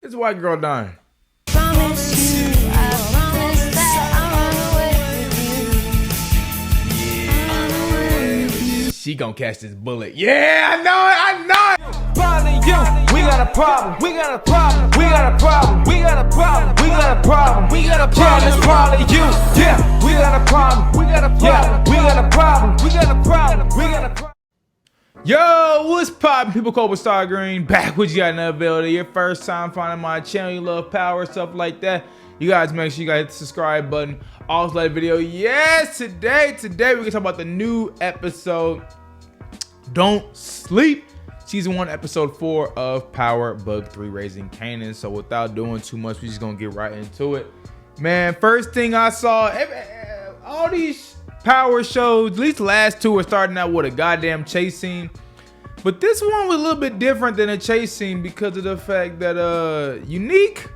This white girl dying. Promise you, I promise that I'll run away with you. She gonna catch this bullet. Yeah, I know it. Probably you. We got a problem. We got a problem. We got a problem. We got a problem. We got a problem. We got a problem. Yeah, it's probably you. Yeah, we got a problem. We got a problem. Yeah, we got a problem. We got a problem. We got a problem. Yo, what's poppin', people? Called with Star Green, back with you another video. Your first time finding my channel, you love power, stuff like that. You guys make sure you guys hit the subscribe button. Also like the video. Yes, today we're gonna talk about the new episode, Don't Sleep, season 1, episode 4 of Power Book 3, Raising Kanan. So without doing too much, we're just gonna get right into it. Man, first thing I saw, all these power shows, at least the last two, are starting out with a goddamn chase scene, but this one was a little bit different than a chase scene because of the fact that Unique,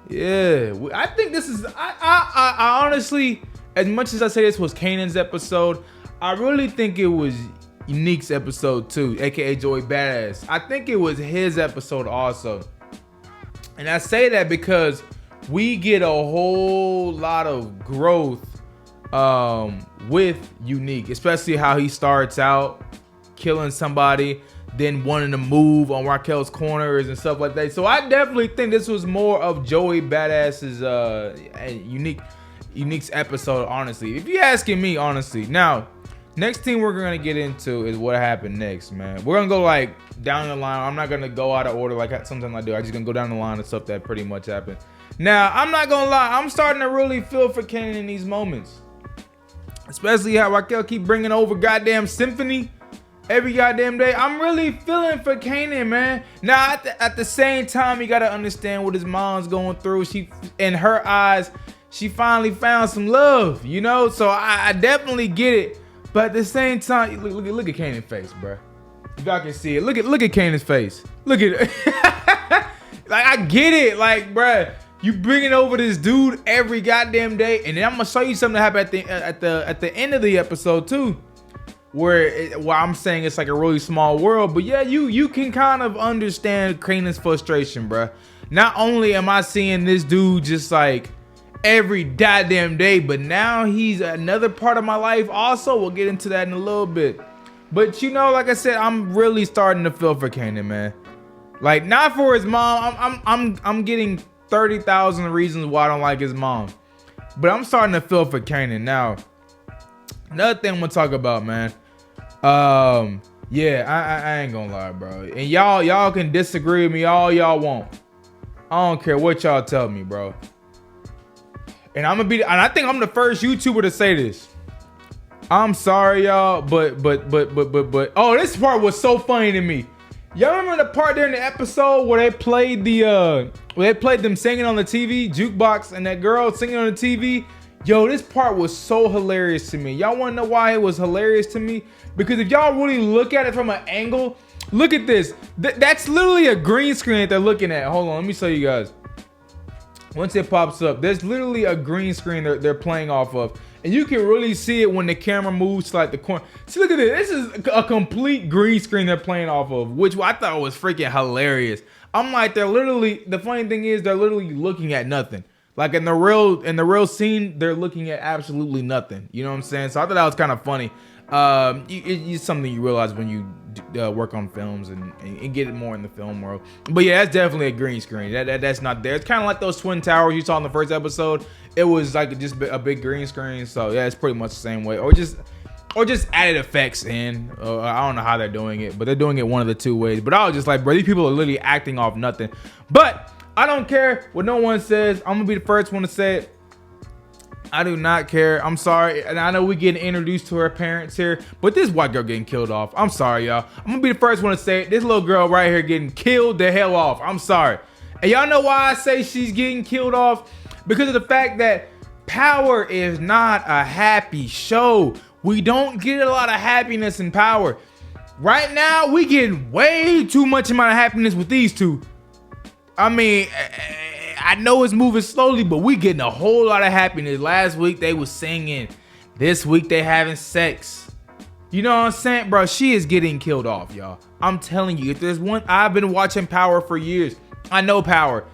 yeah, I think this is, I honestly, as much as I say this was Kanan's episode, I really think it was Unique's episode too, aka Joey Badass. I think it was his episode also, and I say that because we get a whole lot of growth with Unique, especially how he starts out killing somebody, then wanting to move on Raquel's corners and stuff like that. So I definitely think this was more of Joey Badass's Unique's episode, honestly, if you're asking me, honestly. Now, next thing we're gonna get into is what happened next, man. We're gonna go like down the line. I'm not gonna go out of order like sometimes I do. I'm just gonna go down the line of stuff that pretty much happened. Now, I'm not gonna lie, I'm starting to really feel for Kanan in these moments. Especially how Raquel keep bringing over goddamn Symphony every goddamn day. I'm really feeling for Kanan, man. Now, at the same time, you gotta understand what his mom's going through. She, in her eyes, she finally found some love, you know? So I definitely get it. But at the same time, look at Kanan's face, bro. If y'all can see it, look at Kanan's face. Look at it. Like, I get it, like, bruh. You bringing over this dude every goddamn day, and then I'm gonna show you something that happened at the end of the episode too, where I'm saying it's like a really small world, but yeah, you can kind of understand Kanan's frustration, bruh. Not only am I seeing this dude just like every goddamn day, but now he's another part of my life also. We'll get into that in a little bit, but you know, like I said, I'm really starting to feel for Kanan, man. Like, not for his mom. I'm getting 30,000 reasons why I don't like his mom, but I'm starting to feel for Kanan. Now, another thing I'm gonna talk about, man. Yeah, I ain't gonna lie, bro. And y'all can disagree with me all y'all want. I don't care what y'all tell me, bro. And I think I'm the first YouTuber to say this. I'm sorry, y'all, but oh, this part was so funny to me. Y'all remember the part during the episode where they played them singing on the TV, jukebox, and that girl singing on the TV? Yo, this part was so hilarious to me. Y'all want to know why it was hilarious to me? Because if y'all really look at it from an angle, look at this. That's literally a green screen that they're looking at. Hold on, let me show you guys. Once it pops up, there's literally a green screen they're playing off of. And you can really see it when the camera moves to like the corner. See, look at this. This is a complete green screen they're playing off of, which I thought was freaking hilarious. I'm like, they're literally, the funny thing is they're literally looking at nothing. Like in the real scene, they're looking at absolutely nothing. You know what I'm saying? So I thought that was kind of funny. It's something you realize when you work on films and get it more in the film world. But yeah, that's definitely a green screen. That's not there. It's kind of like those twin towers you saw in the first episode. It was like just a big green screen. So yeah, it's pretty much the same way. Or just added effects in. I don't know how they're doing it, but they're doing it one of the two ways. But I was just like, bro, these people are literally acting off nothing. But I don't care what no one says. I'm gonna be the first one to say it. I do not care. I'm sorry. And I know we getting introduced to her parents here, but this white girl getting killed off. I'm sorry, y'all. I'm gonna be the first one to say it. This little girl right here getting killed the hell off. I'm sorry. And y'all know why I say she's getting killed off? Because of the fact that Power is not a happy show. We don't get a lot of happiness in Power. Right now, we getting way too much amount of happiness with these two. I mean, I know it's moving slowly, but we getting a whole lot of happiness. Last week they was singing. This week they having sex. You know what I'm saying? Bro, she is getting killed off, y'all. I'm telling you, if there's one, I've been watching Power for years. I know Power.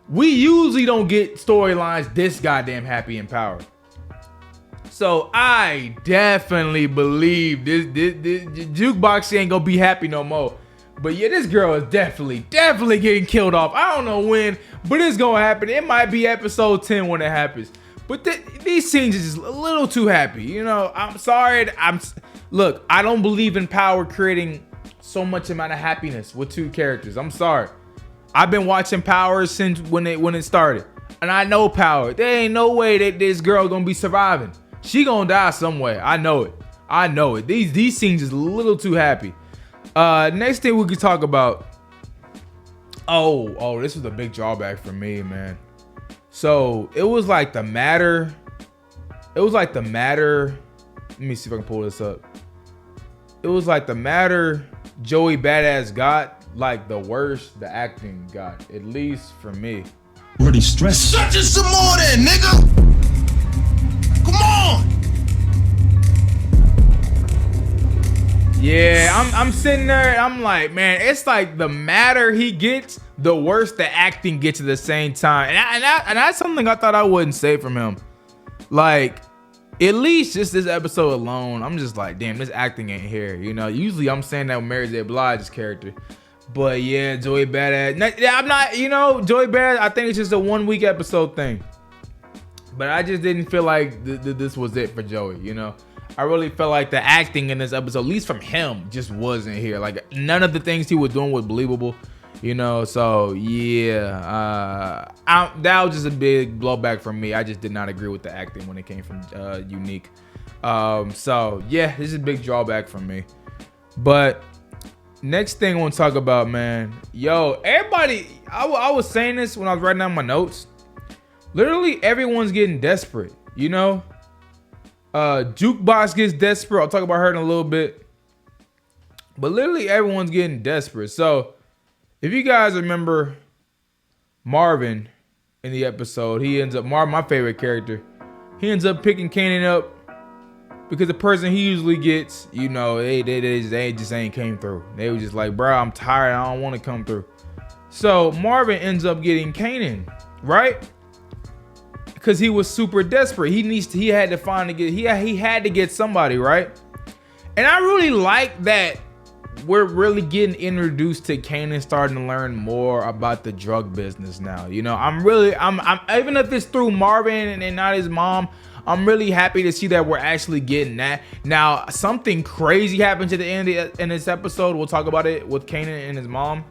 We usually don't get storylines this goddamn happy in Power. So I definitely believe this Jukebox ain't gonna be happy no more. But yeah, this girl is definitely getting killed off. I don't know when, but it's gonna happen. It might be episode 10 when it happens. But these scenes is just a little too happy. You know, I'm sorry. Look, I don't believe in Power creating so much amount of happiness with two characters. I'm sorry. I've been watching Power since when it started. And I know Power. There ain't no way that this girl gonna be surviving. She gonna die some way. I know it. These scenes is a little too happy. Next thing we could talk about. Oh, this was a big drawback for me, man. So it was like the matter. Let me see if I can pull this up. It was like the matter Joey Badass got, like the worst the acting got, at least for me. Already stressed. Shut you some more then, nigga. Come on. Yeah, I'm sitting there and I'm like, man, it's like the madder he gets, the worse the acting gets at the same time. And that's something I thought I wouldn't say from him. Like, at least just this episode alone, I'm just like, damn, this acting ain't here. You know, usually I'm saying that with Mary J. Blige's character. But yeah, Joey Badass. I'm not, you know, Joey Badass, I think it's just a 1 week episode thing. But I just didn't feel like this was it for Joey, you know. I really felt like the acting in this episode, at least from him, just wasn't here. Like, none of the things he was doing was believable, you know. So yeah, that was just a big blowback for me. I just did not agree with the acting when it came from Unique. So yeah, this is a big drawback for me. But next thing I want to talk about, man, yo, everybody, I was saying this when I was writing down my notes. Literally everyone's getting desperate, you know. Jukebox gets desperate. I'll talk about her in a little bit. But literally everyone's getting desperate. So if you guys remember Marvin in the episode, he ends up, Marvin, my favorite character, he ends up picking Kanan up because the person he usually gets, you know, they just ain't came through. They were just like, bro, I'm tired. I don't want to come through. So Marvin ends up getting Kanan, right? Because he was super desperate. He had to get somebody, right? And I really like that we're really getting introduced to Kanan, starting to learn more about the drug business now. You know, I'm even if it's through Marvin and not his mom, I'm really happy to see that we're actually getting that. Now, something crazy happens at the end in this episode. We'll talk about it with Kanan and his mom.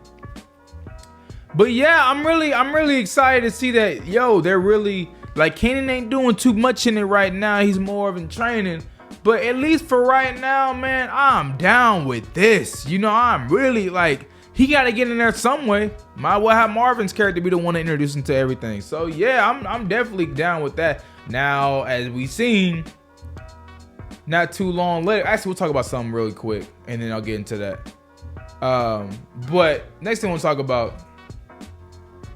But yeah, I'm really excited to see that, yo, they're really, like, Kanan ain't doing too much in it right now. He's more of in training. But at least for right now, man, I'm down with this. You know, I'm really, like, he got to get in there some way. Might well have Marvin's character be the one to introduce him to everything. So yeah, I'm definitely down with that. Now, as we seen, not too long later, actually we'll talk about something really quick and then I'll get into that. But next thing we'll talk about,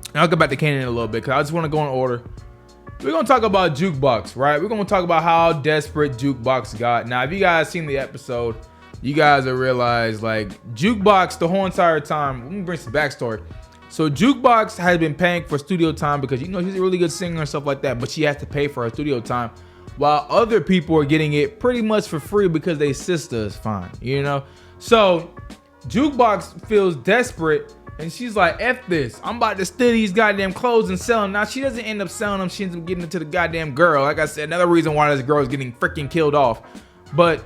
and I'll go back to Kanan in a little bit because I just want to go in order. We're going to talk about Jukebox, right? We're going to talk about how desperate Jukebox got. Now, if you guys seen the episode, you guys will realize, like, Jukebox the whole entire time, let me bring some backstory. So Jukebox has been paying for studio time because, you know, she's a really good singer and stuff like that, but she has to pay for her studio time, while other people are getting it pretty much for free because their sister is fine, you know? So Jukebox feels desperate. And she's like, F this. I'm about to steal these goddamn clothes and sell them. Now, she doesn't end up selling them. She ends up getting into the goddamn girl. Like I said, another reason why this girl is getting freaking killed off. But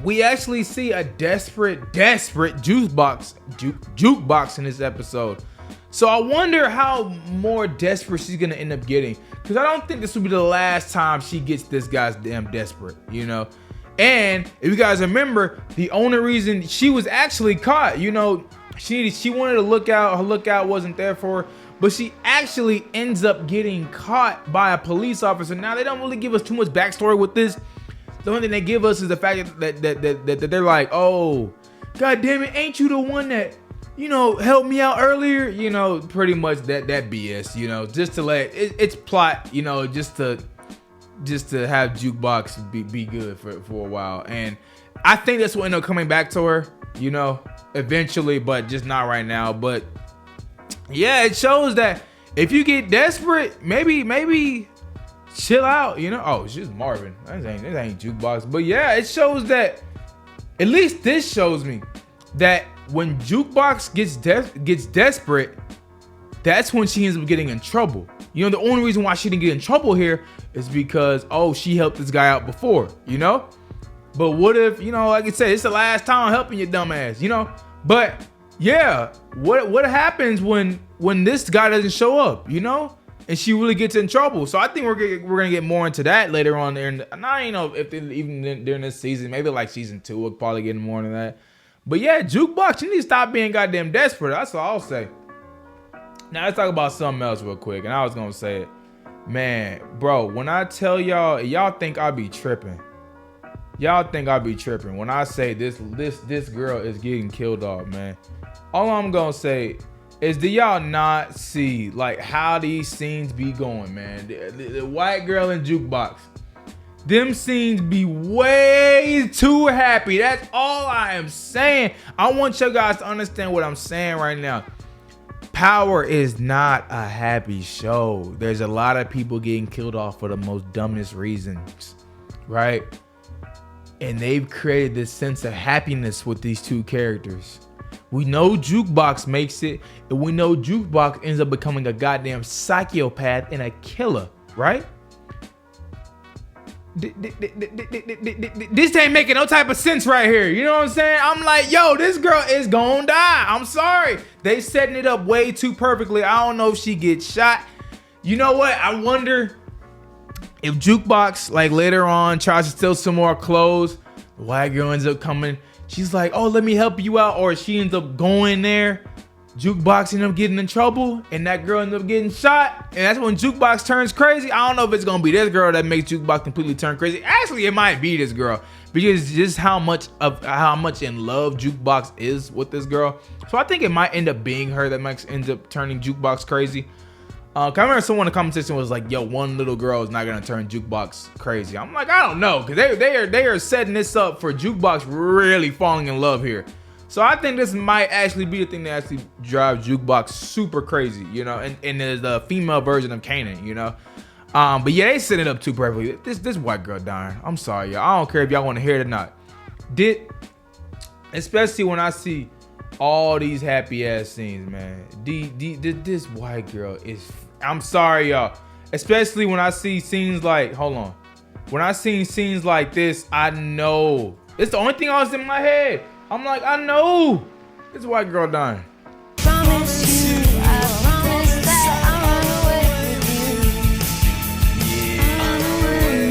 we actually see a desperate jukebox in this episode. So I wonder how more desperate she's going to end up getting. Because I don't think this will be the last time she gets this guy's damn desperate, you know. And if you guys remember, the only reason she was actually caught, you know, she wanted to look out. Her lookout wasn't there for her, but she actually ends up getting caught by a police officer. Now, they don't really give us too much backstory with this. The only thing they give us is the fact that they're like, oh, god damn it, ain't you the one that, you know, helped me out earlier? You know, pretty much that BS, you know, just to let it's plot, you know, just to have Jukebox be good for a while. And I think that's what ended up coming back to her, you know, eventually, but just not right now. But yeah, it shows that if you get desperate, maybe chill out, you know. Oh, it's just Marvin. This ain't Jukebox. But yeah, it shows that, at least this shows me that when Jukebox gets desperate, that's when she ends up getting in trouble. You know, the only reason why she didn't get in trouble here is because, oh, she helped this guy out before, you know? But what if, you know, like I said, it's the last time I'm helping your dumb ass, you know? But yeah, what happens when this guy doesn't show up, you know? And she really gets in trouble. So I think we're gonna get more into that later on there. And I don't know if even during this season, maybe like season 2, we'll probably get more into that. But yeah, Jukebox, you need to stop being goddamn desperate. That's all I'll say. Now let's talk about something else real quick. And I was gonna say it, man, bro. When I tell y'all think I be tripping. Y'all think I be tripping when I say this girl is getting killed off, man. All I'm gonna say is, do y'all not see like how these scenes be going, man? The white girl in Jukebox, them scenes be way too happy. That's all I am saying. I want you guys to understand what I'm saying right now. Power is not a happy show. There's a lot of people getting killed off for the most dumbest reasons, right? And they've created this sense of happiness with these two characters. We know Jukebox makes it, and we know Jukebox ends up becoming a goddamn psychopath and a killer, right? This ain't making no type of sense right here. You know what I'm saying? I'm like, yo, this girl is gonna die. I'm sorry. They setting it up way too perfectly. I don't know if she gets shot. You know what? I wonder if Jukebox, like later on, tries to steal some more clothes. The white girl ends up coming. She's like, oh, let me help you out. Or she ends up going there. Jukebox ends up getting in trouble. And that girl ends up getting shot. And that's when Jukebox turns crazy. I don't know if it's going to be this girl that makes Jukebox completely turn crazy. Actually, it might be this girl. Because just how much in love Jukebox is with this girl. So I think it might end up being her that ends up turning Jukebox crazy. I remember someone in the comment section was like, yo, one little girl is not gonna turn Jukebox crazy. I'm like, I don't know, because they are setting this up for Jukebox really falling in love here. So I think this might actually be the thing that actually drives Jukebox super crazy, you know, and there's the female version of Kanan, you know. But yeah, they set it up too perfectly. This white girl dying. I'm sorry, y'all. I don't care if y'all want to hear it or not. Especially when I see all these happy ass scenes, man. This white girl is, I'm sorry, y'all. Especially when I see scenes like, hold on. When I see scenes like this, I know. It's the only thing I was in my head. I'm like, I know. This white girl dying. Promise you, I promise that I'll run away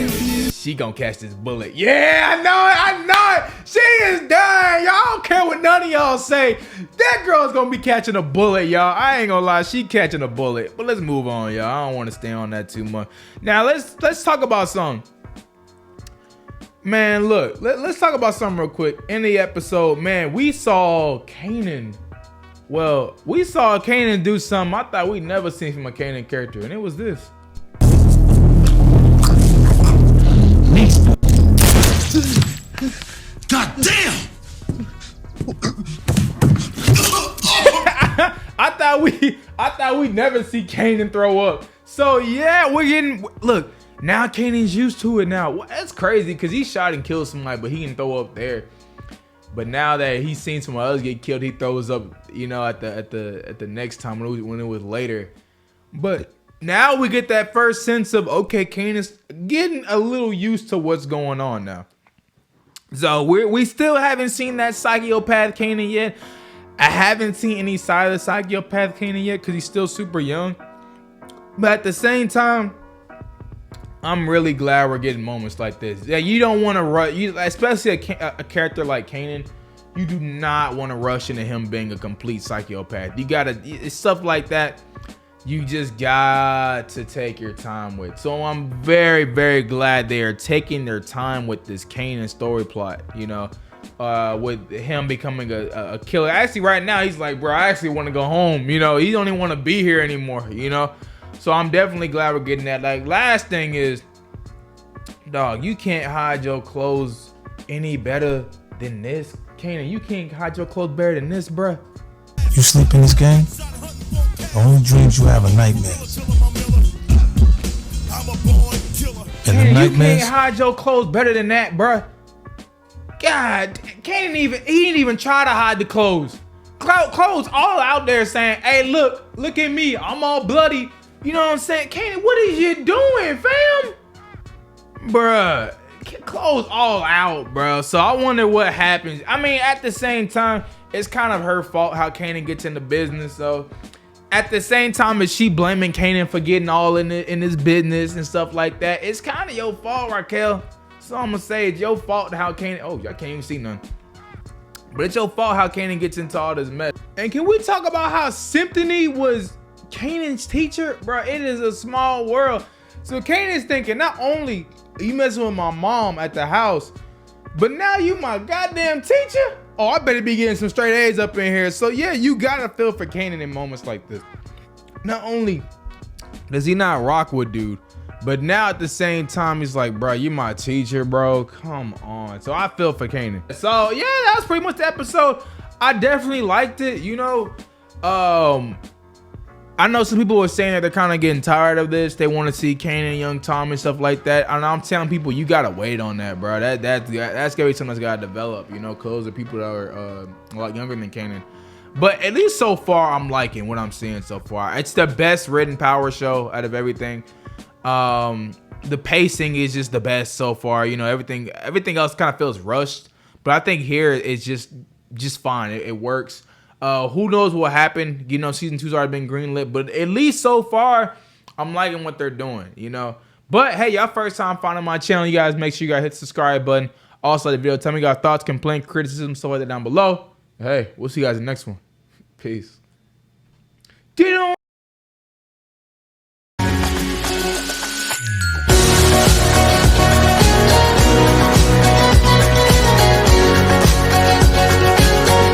with you. She gonna catch this bullet. Yeah, I know it. She is done. Y'all don't care what none of y'all say. That girl's gonna be catching a bullet, y'all. I ain't gonna lie, she catching a bullet. But let's move on, y'all. I don't want to stay on that too much. Now let's talk about something. Man, look, let's talk about something real quick. In the episode, man, we saw Kanan. Well, we saw Kanan do something I thought we'd never seen from a Kanan character, and it was this. God damn! I thought we'd never see Kanan throw up. So yeah, we're getting, look, now Kanan's used to it now. Well, that's crazy because he shot and killed somebody, but he didn't throw up there. But now that he's seen someone else get killed, he throws up, you know, at the next time when it was later. But now we get that first sense of, okay, Kanan's getting a little used to what's going on now. So we still haven't seen that psychopath Kanan yet. I haven't seen any side of the psychopath Kanan yet because he's still super young. But at the same time, I'm really glad we're getting moments like this. Yeah, you don't want to rush, especially a character like Kanan. You do not want to rush into him being a complete psychopath. You gotta, stuff like that, you just got to take your time with. So I'm very, very glad they are taking their time with this Kanan story plot, you know, with him becoming a killer. Actually, right now, he's like, bro, I actually want to go home. You know, he don't even want to be here anymore, you know. So I'm definitely glad we're getting that. Like, last thing is, dog, you can't hide your clothes any better than this. Kanan, you can't hide your clothes better than this, bruh. You sleep in this game? Only dreams you have are nightmares. And the Man, you nightmares, can't hide your clothes better than that, bruh. God, he didn't even try to hide the clothes. Clothes all out there saying, hey, look at me, I'm all bloody. You know what I'm saying? Kanan, what is you doing, fam? Bruh, clothes all out, bro. So I wonder what happens. I mean, at the same time, it's kind of her fault how Kanan gets into business. So at the same time as she blaming Kanan for getting all in his business and stuff like that, it's kind of your fault, Raquel. So I'm gonna say it's your fault how Kanan. Oh, I can't even see none. But it's your fault how Kanan gets into all this mess. And can we talk about how Symphony was Kanan's teacher? Bro, it is a small world. So Kanan's thinking, not only are you messing with my mom at the house, but now you my goddamn teacher? Oh, I better be getting some straight A's up in here. So yeah, you gotta feel for Kanan in moments like this. Not only does he not rock with dude, but now at the same time, he's like, bro, you my teacher, bro. Come on. So I feel for Kanan. So yeah, that was pretty much the episode. I definitely liked it. You know, I know some people were saying that they're kind of getting tired of this. They want to see Kanan, Young Tom, and stuff like that. And I'm telling people, you gotta wait on that, bro. That's gotta be something that's gotta develop. You know, cause the people that are a lot younger than Kanan. But at least so far, I'm liking what I'm seeing so far. It's the best written Power show out of everything. The pacing is just the best so far. You know, everything else kind of feels rushed, but I think here it's just fine. It works. Who knows what happened? You know, season 2's already been greenlit, but at least so far, I'm liking what they're doing. You know, but hey, y'all first time finding my channel, you guys make sure you guys hit the subscribe button. Also, the video, tell me your thoughts, complaints, criticism, stuff like that down below. Hey, we'll see you guys in the next one. Peace. Get on.